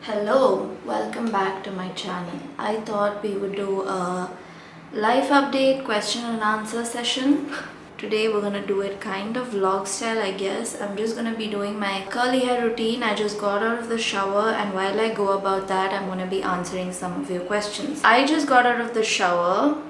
Hello, welcome back to my channel. I thought we would do a life update question and answer session. Today we're gonna do it kind of vlog style, I guess. I'm just gonna be doing my curly hair routine. I just got out of the shower, and while I go about that, I'm gonna be answering some of your questions. I just got out of the shower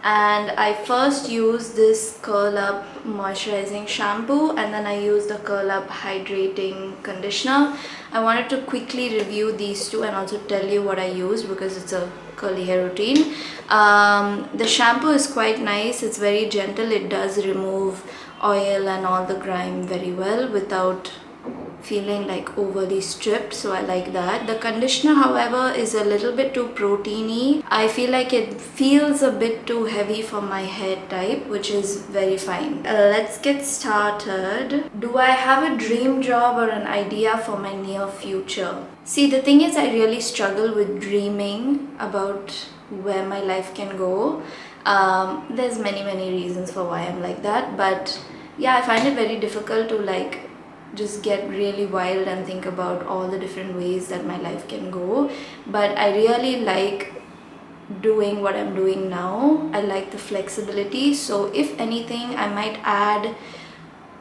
and I first used this curl up moisturizing shampoo, and then I used the curl up hydrating conditioner. I wanted to quickly review these two and also tell you what I used because it's a curly hair routine. The shampoo is quite nice. It's very gentle. It does remove oil and all the grime very well without feeling like overly stripped, so I like that. The conditioner, however, is a little bit too proteiny. I feel like it feels a bit too heavy for my hair type, which is very fine. Let's get started. Do I have a dream job or an idea for my near future? See, the thing is, I really struggle with dreaming about where my life can go. There's many reasons for why I'm like that, but yeah, I find it very difficult to just get really wild and think about all the different ways that my life can go. But I really like doing what I'm doing now. I like the flexibility, so if anything, I might add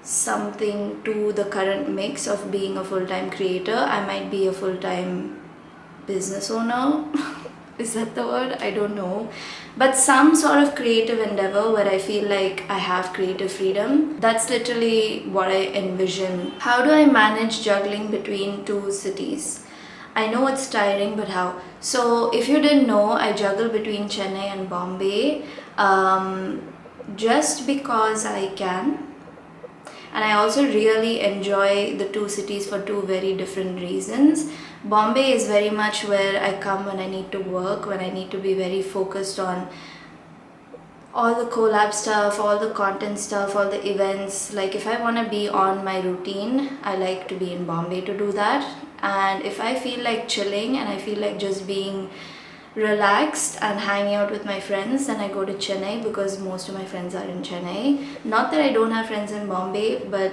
something to the current mix of being a full-time creator. I might be a full-time business owner. Is that the word? I don't know. But some sort of creative endeavor where I feel like I have creative freedom. That's literally what I envision. How do I manage juggling between two cities? I know it's tiring, but how? So if you didn't know, I juggle between Chennai and Bombay just because I can. And I also really enjoy the two cities for two very different reasons. Bombay is very much where I come when I need to work, when I need to be very focused on all the collab stuff, all the content stuff, all the events. Like if I want to be on my routine, I like to be in Bombay to do that. And if I feel like chilling and I feel like just being relaxed and hanging out with my friends, then I go to Chennai because most of my friends are in Chennai. Not that I don't have friends in Bombay, but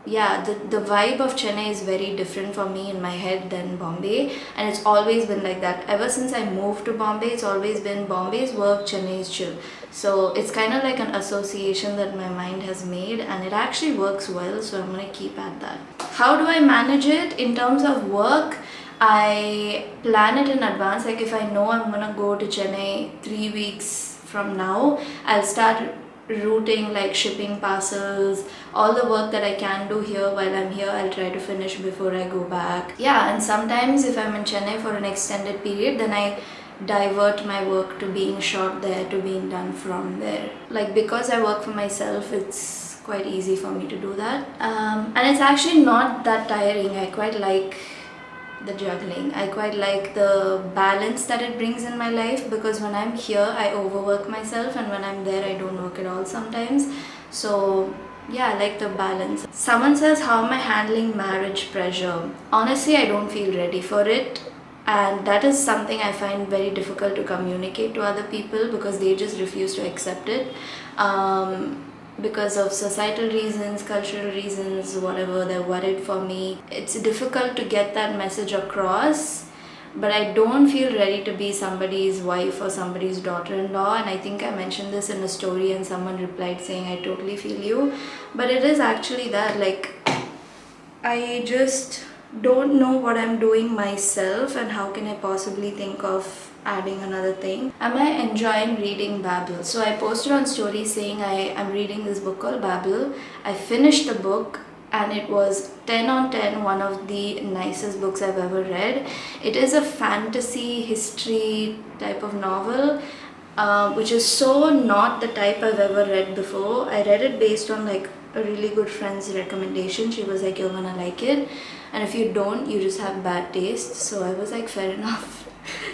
yeah, the vibe of Chennai is very different for me in my head than Bombay, and it's always been like that. Ever since I moved to Bombay, it's always been Bombay's work, Chennai's chill. So it's kind of like an association that my mind has made, and it actually works well, so I'm gonna keep at that. How do I manage it? In terms of work, I plan it in advance. Like if I know I'm gonna go to Chennai 3 weeks from now, I'll start routing like shipping parcels, all the work that I can do here while I'm here, I'll try to finish before I go back. Yeah, and sometimes if I'm in Chennai for an extended period, then I divert my work to being shot there, to being done from there. Like because I work for myself, it's quite easy for me to do that. And it's actually not that tiring. I quite like the juggling. I quite like the balance that it brings in my life, because when I'm here I overwork myself, and when I'm there I don't work at all sometimes. So yeah, I like the balance. Someone says, how am I handling marriage pressure? Honestly, I don't feel ready for it, and that is something I find very difficult to communicate to other people because they just refuse to accept it. Because of societal reasons, cultural reasons, whatever, they're worried for me. It's difficult to get that message across, but I don't feel ready to be somebody's wife or somebody's daughter-in-law. And I think I mentioned this in a story and someone replied saying, I totally feel you. But it is actually that, like, I just don't know what I'm doing myself, and how can I possibly think of adding another thing. Am I enjoying reading Babel? So I posted on story saying I am reading this book called Babel. I finished the book and it was 10 on 10, one of the nicest books I've ever read. It is a fantasy history type of novel, which is so not the type I've ever read before. I read it based on like a really good friend's recommendation. She was like, you're gonna like it, and if you don't, you just have bad taste. So I was like, fair enough.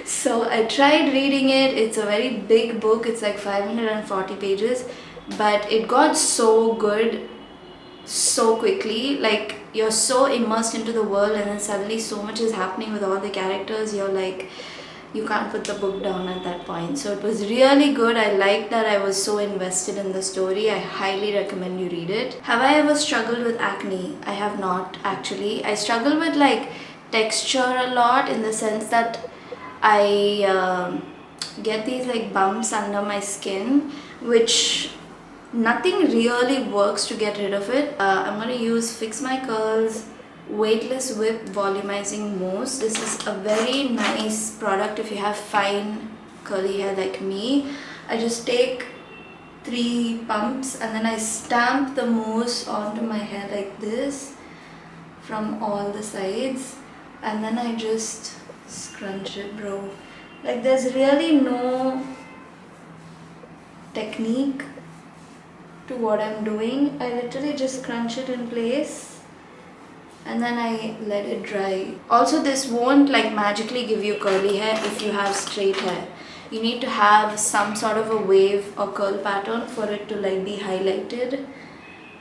So I tried reading it. It's a very big book. It's like 540 pages, but it got so good so quickly. Like you're so immersed into the world, and then suddenly so much is happening with all the characters. You're like, you can't put the book down at that point. So it was really good. I liked that I was so invested in the story. I highly recommend you read it. Have I ever struggled with acne? I have not actually. I struggle with like texture a lot, in the sense that I get these like bumps under my skin, which nothing really works to get rid of it. I'm going to use Fix My Curls Weightless Whip Volumizing Mousse. This is a very nice product if you have fine curly hair like me. I just take 3 pumps and then I stamp the mousse onto my hair like this from all the sides, and then I just scrunch it, bro. Like, there's really no technique to what I'm doing. I literally just crunch it in place and then I let it dry. Also, this won't like magically give you curly hair if you have straight hair. You need to have some sort of a wave or curl pattern for it to like be highlighted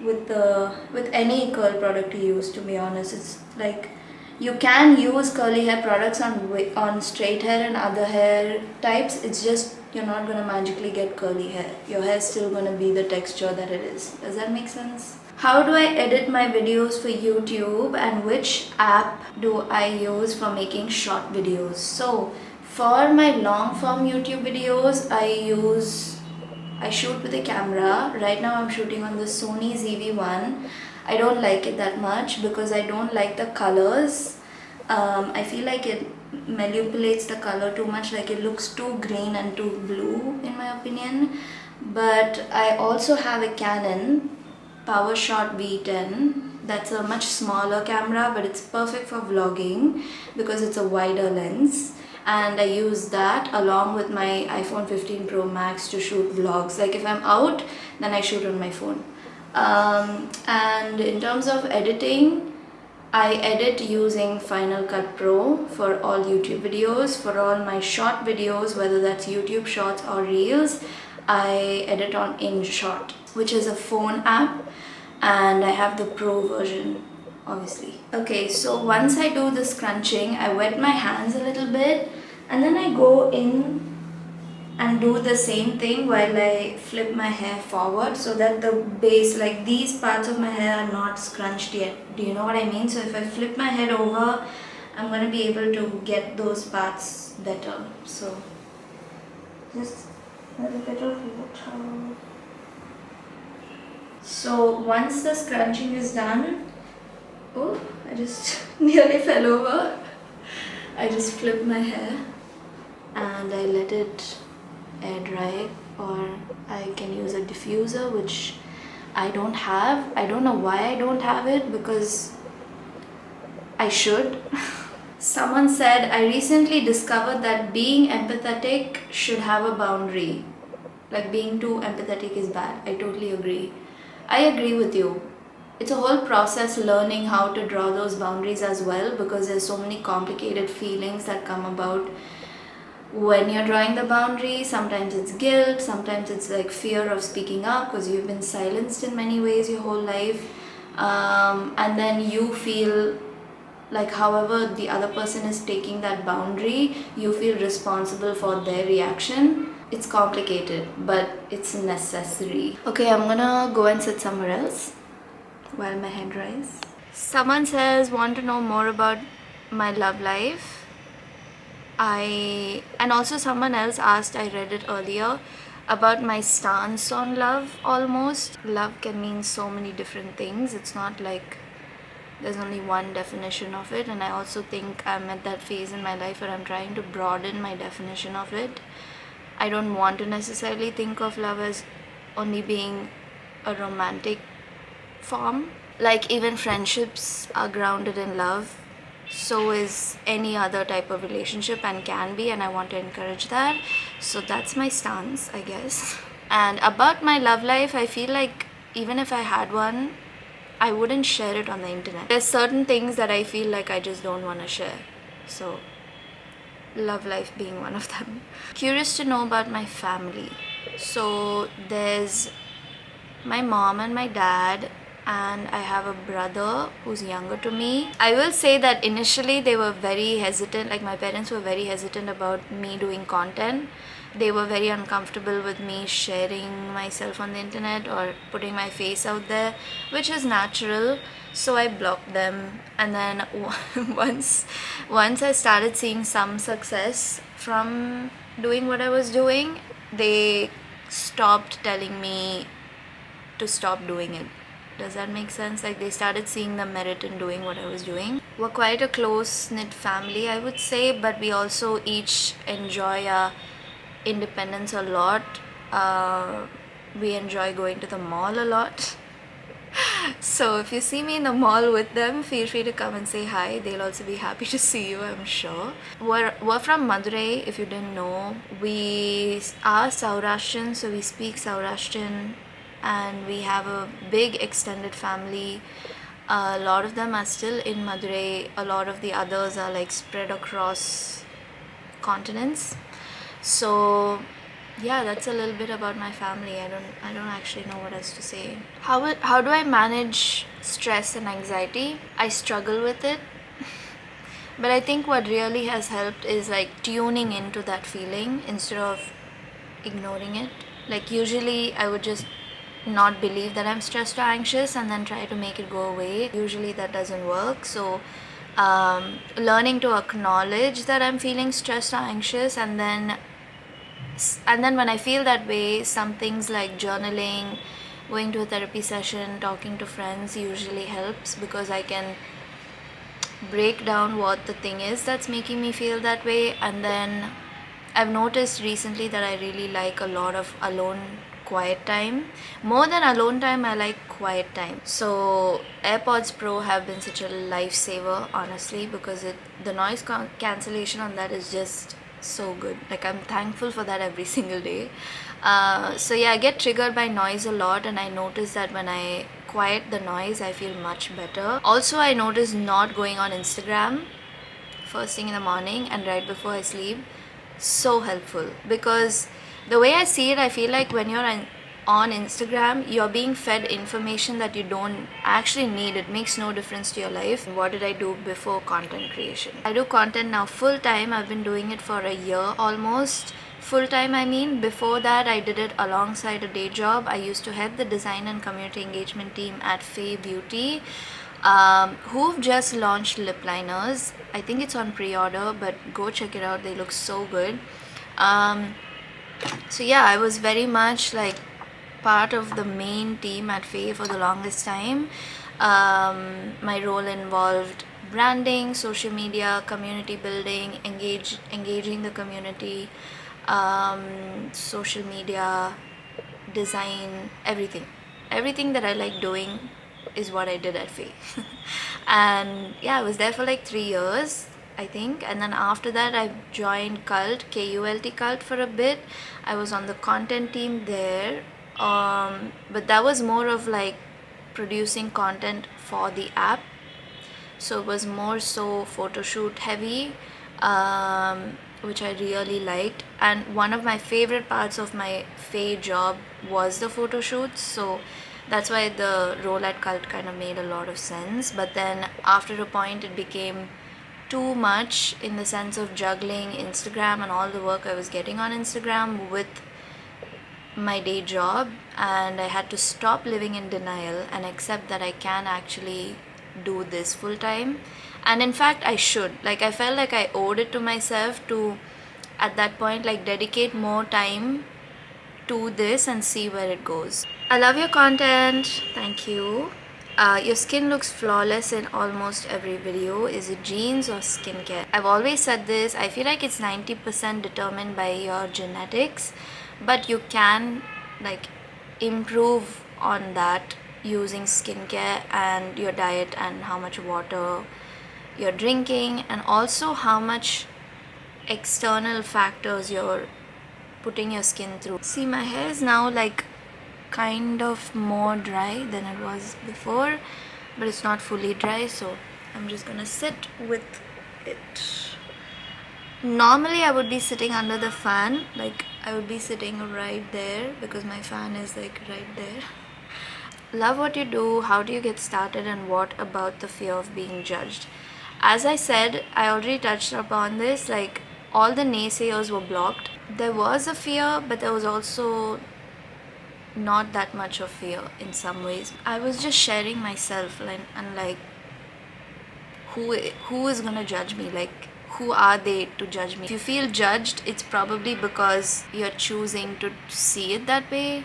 with any curl product you use. To be honest, it's like you can use curly hair products on straight hair and other hair types. It's just you're not gonna magically get curly hair. Your hair's still gonna be the texture that it is. Does that make sense? How do I edit my videos for YouTube, and which app do I use for making short videos? So for my long form YouTube videos, I shoot with a camera. Right now I'm shooting on the Sony ZV-1. I don't like it that much because I don't like the colors. I feel like it manipulates the color too much, like it looks too green and too blue in my opinion. But I also have a Canon PowerShot V10. That's a much smaller camera, but it's perfect for vlogging because it's a wider lens. And I use that along with my iPhone 15 Pro Max to shoot vlogs. Like if I'm out, then I shoot on my phone. And in terms of editing, I edit using Final Cut Pro for all YouTube videos. For all my short videos, whether that's YouTube Shorts or Reels, I edit on InShot, which is a phone app, and I have the Pro version, obviously. Okay, so once I do the scrunching, I wet my hands a little bit and then I go in and do the same thing while I flip my hair forward so that the base, like these parts of my hair are not scrunched yet. Do you know what I mean? So if I flip my head over, I'm going to be able to get those parts better. So just a little bit of water. So once the scrunching is done, oh, I just nearly fell over. I just flip my hair and I let it air dry, or I can use a diffuser, which I don't have. I don't know why I don't have it, because I should. Someone said, I recently discovered that being empathetic should have a boundary. Like being too empathetic is bad. I totally agree. I agree with you. It's a whole process learning how to draw those boundaries as well, because there's so many complicated feelings that come about when you're drawing the boundary. Sometimes it's guilt, sometimes it's like fear of speaking up because you've been silenced in many ways your whole life, and then you feel like however the other person is taking that boundary, you feel responsible for their reaction. It's complicated, but it's necessary. Okay, I'm gonna go and sit somewhere else while my hair dries. Someone says, want to know more about my love life. And also someone else asked, I read it earlier, about my stance on love. Almost love can mean so many different things. It's not like there's only one definition of it, and I also think I'm at that phase in my life where I'm trying to broaden my definition of it. I don't want to necessarily think of love as only being a romantic form. Like even friendships are grounded in love, so is any other type of relationship, and can be, and I want to encourage that. So that's my stance, I guess. And about my love life, I feel like even if I had one, I wouldn't share it on the internet. There's certain things that I feel like I just don't want to share. So love life being one of them. Curious to know about my family. So there's my mom and my dad and I have a brother who's younger to me. I will say that initially they were very hesitant, like my parents were very hesitant about me doing content. They were very uncomfortable with me sharing myself on the internet or putting my face out there, which is natural. So I blocked them, and then once I started seeing some success from doing what I was doing, they stopped telling me to stop doing it. Does that make sense? Like they started seeing the merit in doing what I was doing. We're quite a close knit family, I would say, but we also each enjoy our independence a lot. We enjoy going to the mall a lot. So if you see me in the mall with them, feel free to come and say hi. They'll also be happy to see you, I'm sure. We're from Madurai, if you didn't know. We are Saurashtrian, so we speak Saurashtrian, and we have a big extended family. A lot of them are still in Madurai. A lot of the others are like spread across continents. So yeah, that's a little bit about my family. I don't actually know what else to say. How do I manage stress and anxiety? I struggle with it. But I think what really has helped is like tuning into that feeling instead of ignoring it. Like usually I would just not believe that I'm stressed or anxious and then try to make it go away. Usually that doesn't work. So learning to acknowledge that I'm feeling stressed or anxious, and then when I feel that way, some things like journaling, going to a therapy session, talking to friends usually helps, because I can break down what the thing is that's making me feel that way. And then I've noticed recently that I really like a lot of alone quiet time. More than alone time, I like quiet time. So AirPods Pro have been such a lifesaver, honestly, because the noise cancellation on that is just so good. Like I'm thankful for that every single day. So yeah, I get triggered by noise a lot, and I notice that when I quiet the noise, I feel much better. Also, I notice not going on Instagram first thing in the morning and right before I sleep, so helpful, because the way I see it, I feel like when you're on Instagram, you're being fed information that you don't actually need. It makes no difference to your life. What did I do before content creation? I do content now full time. I've been doing it for a year almost. Full time, I mean. Before that, I did it alongside a day job. I used to head the design and community engagement team at Faye Beauty, who've just launched lip liners. I think it's on pre-order, but go check it out. They look so good. So yeah, I was very much like part of the main team at Faye for the longest time. My role involved branding, social media, community building, engaging the community, social media, design, everything that I like doing is what I did at Faye. And yeah, I was there for like 3 years, I think, and then after that I joined Cult, KULT Cult, for a bit. I was on the content team there, but that was more of like producing content for the app, so it was more so photo shoot heavy, which I really liked. And one of my favorite parts of my Faye job was the photo shoots, so that's why the role at Cult kind of made a lot of sense. But then after a point, it became too much in the sense of juggling Instagram and all the work I was getting on Instagram with my day job, and I had to stop living in denial and accept that I can actually do this full time. And in fact, I should. Like, I felt like I owed it to myself to, at that point, like dedicate more time to this and see where it goes. I love your content. Thank you. Your skin looks flawless in almost every video. Is it genes or skincare? I've always said this. I feel like it's 90% determined by your genetics, but you can like improve on that using skincare and your diet and how much water you're drinking, and also how much external factors you're putting your skin through. See, my hair is now like kind of more dry than it was before, but it's not fully dry, so I'm just gonna sit with it. Normally I would be sitting under the fan, like I would be sitting right there because my fan is like right there, Love what you do, how do you get started, and what about the fear of being judged? As I said, I already touched upon this, like all the naysayers were blocked. There was a fear, but there was also not that much of fear in some ways. I was just sharing myself, and like who is gonna judge me? Like who are they to judge me? If you feel judged, it's probably because you're choosing to see it that way.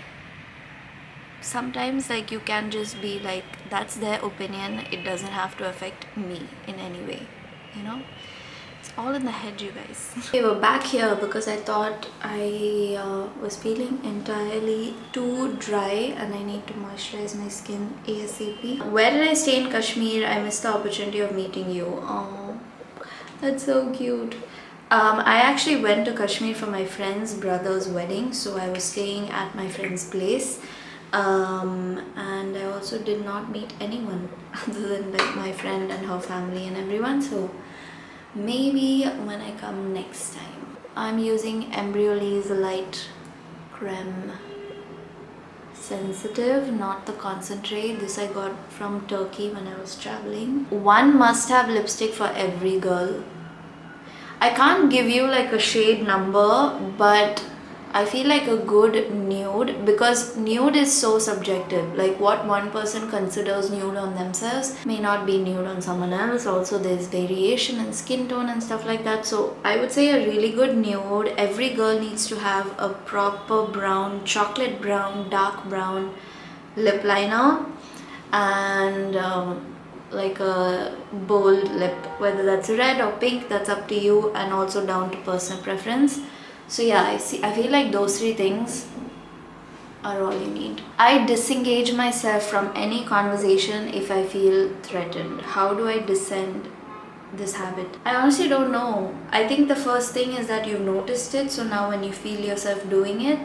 Sometimes like you can just be like, that's their opinion, it doesn't have to affect me in any way, you know. It's all in the head, you guys. Okay, we're back here because I thought I was feeling entirely too dry and I need to moisturize my skin ASAP. Where did I stay in Kashmir? I missed the opportunity of meeting you. Oh, that's so cute. I actually went to Kashmir for my friend's brother's wedding, so I was staying at my friend's place. And I also did not meet anyone other than like my friend and her family and everyone, so maybe when I come next time. I'm using Embryolisse Light Creme Sensitive, not the concentrate. This I got from Turkey when I was traveling. One must-have lipstick for every girl. I can't give you like a shade number, but I feel like a good nude, because nude is so subjective. Like what one person considers nude on themselves may not be nude on someone else. Also there's variation in skin tone and stuff like that. So I would say a really good nude. Every girl needs to have a proper brown, chocolate brown, dark brown lip liner, and like a bold lip, whether that's red or pink, that's up to you, and also down to personal preference. So yeah, I feel like those three things are all you need. I disengage myself from any conversation if I feel threatened. How do I descend this habit? I honestly don't know. I think the first thing is that you've noticed it, so now when you feel yourself doing it,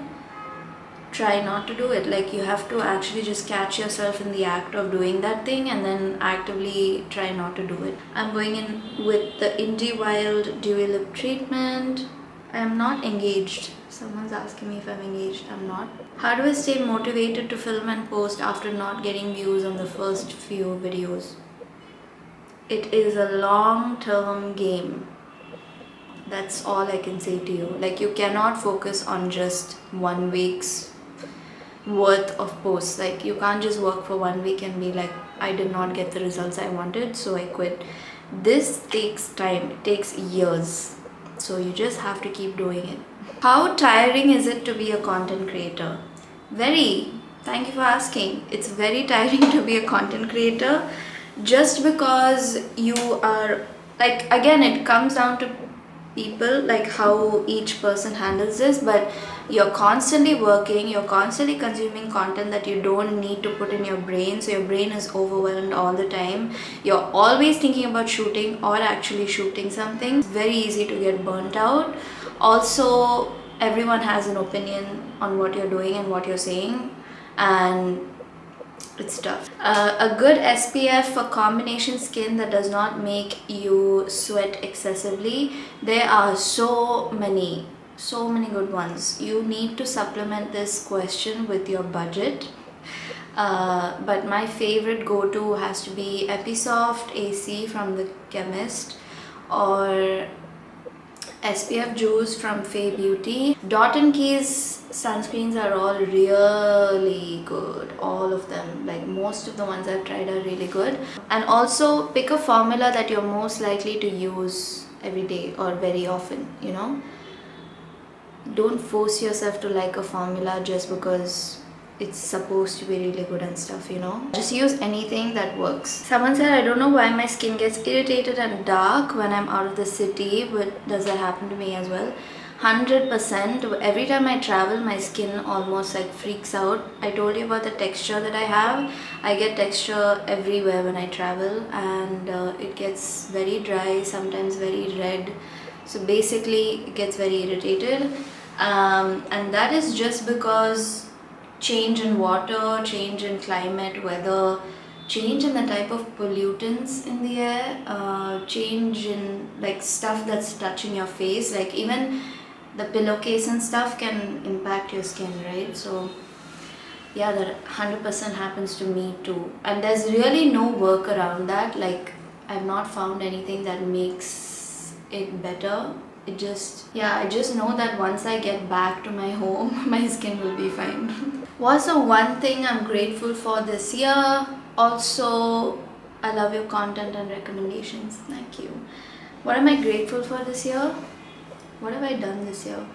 try not to do it. Like you have to actually just catch yourself in the act of doing that thing and then actively try not to do it. I'm going in with the Indie Wild Dewy Lip Treatment. I am not engaged. Someone's asking me if I'm engaged. I'm not. How do I stay motivated to film and post after not getting views on the first few videos? It is a long-term game. That's all I can say to you. Like you cannot focus on just 1 week's worth of posts. Like you can't just work for 1 week and be like, I did not get the results I wanted, so I quit. This takes time. It takes years. So you just have to keep doing it. How tiring is it to be a content creator? Very. Thank you for asking. It's very tiring to be a content creator, just because you are like, again, it comes down to people, like how each person handles this, but you're constantly working, you're constantly consuming content that you don't need to put in your brain, so your brain is overwhelmed all the time. You're always thinking about shooting or actually shooting something. It's very easy to get burnt out. Also, everyone has an opinion on what you're doing and what you're saying, and it's tough. A good SPF for combination skin that does not make you sweat excessively. There are so many good ones. You need to supplement this question with your budget. But my favorite go-to has to be Episoft AC from the chemist, or SPF Juice from Fay Beauty. Dot & Key's sunscreens are all really good. All of them, like most of the ones I've tried are really good. And also pick a formula that you're most likely to use every day or very often, you know. Don't force yourself to like a formula just because it's supposed to be really good and stuff, you know. Just use anything that works. Someone said, I don't know why my skin gets irritated and dark when I'm out of the city, but does that happen to me as well? 100%. Every time I travel, my skin almost like freaks out. I told you about the texture that I have. I get texture everywhere when I travel, and it gets very dry, sometimes very red. So basically it gets very irritated, and that is just because change in water, change in climate, weather, change in the type of pollutants in the air, change in like stuff that's touching your face, like even the pillowcase and stuff can impact your skin, right? So yeah, that 100% happens to me too. And there's really no work around that. Like, I've not found anything that makes it better. It just, yeah, I just know that once I get back to my home, my skin will be fine. What's the one thing I'm grateful for this year? Also, I love your content and recommendations. Thank you. What am I grateful for this year? What have I done this year?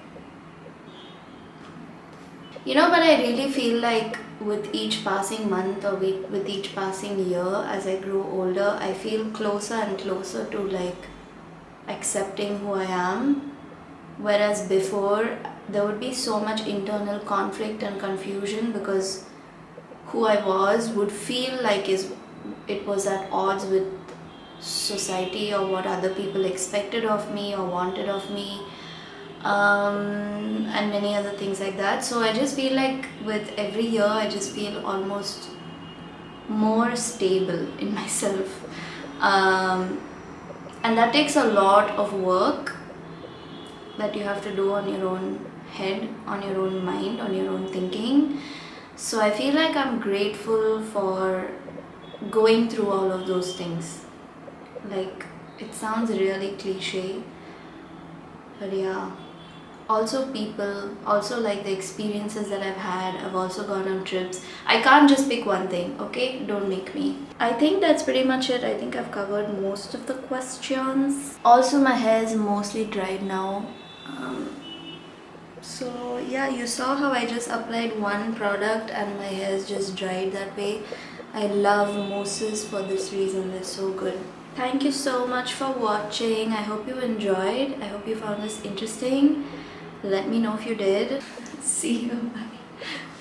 But I really feel like with each passing month or with each passing year, as I grow older, I feel closer and closer to like accepting who I am. Whereas before, there would be so much internal conflict and confusion because who I was would feel like it was at odds with society or what other people expected of me or wanted of me, and many other things like that. So I just feel like with every year, I just feel almost more stable in myself, and that takes a lot of work that you have to do on your own head, on your own mind, on your own thinking. So I feel like I'm grateful for going through all of those things. Like, it sounds really cliche, but yeah. Also people, also like the experiences that I've had. I've also gone on trips. I can't just pick one thing, okay? Don't make me. I think that's pretty much it. I think I've covered most of the questions. Also, my hair is mostly dried now. So yeah, you saw how I just applied one product and my hair is just dried that way. I love mousses for this reason. They're so good. Thank you so much for watching. I hope you enjoyed. I hope you found this interesting. Let me know if you did. See you.